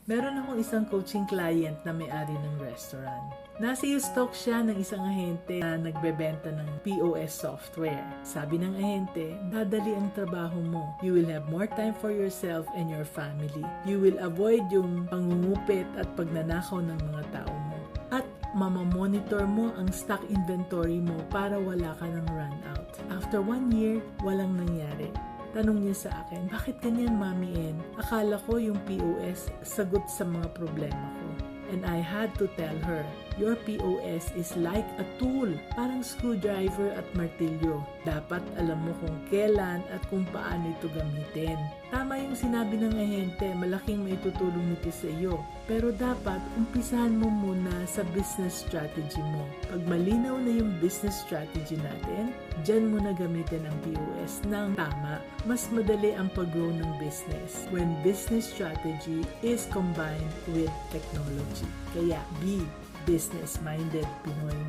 Meron akong isang coaching client na may-ari ng restaurant. Nasa-sales talk siya ng isang ahente na nagbebenta ng POS software. Sabi ng ahente, dadali ang trabaho mo. You will have more time for yourself and your family. You will avoid yung pangungupit at pagnanakaw ng mga tao mo. At mamamonitor mo ang stock inventory mo para wala ka ng run out. After 1 year, walang nangyari. Tanong niya sa akin, bakit ganyan, Mami En? Akala ko yung POS sagot sa mga problema ko. And I had to tell her, your POS is like a tool, parang screwdriver at martilyo. Dapat alam mo kung kailan at kung paano ito gamitin. Tama yung sinabi ng ahente, malaking maitutulong nito sa iyo. Pero dapat umpisahan mo muna sa business strategy mo. Pag malinaw na yung business strategy natin, dyan mo na gamitin ang POS ng tama. Mas madali ang pag-grow ng business when business strategy is combined with technology. Kaya be business-minded, Pinoy.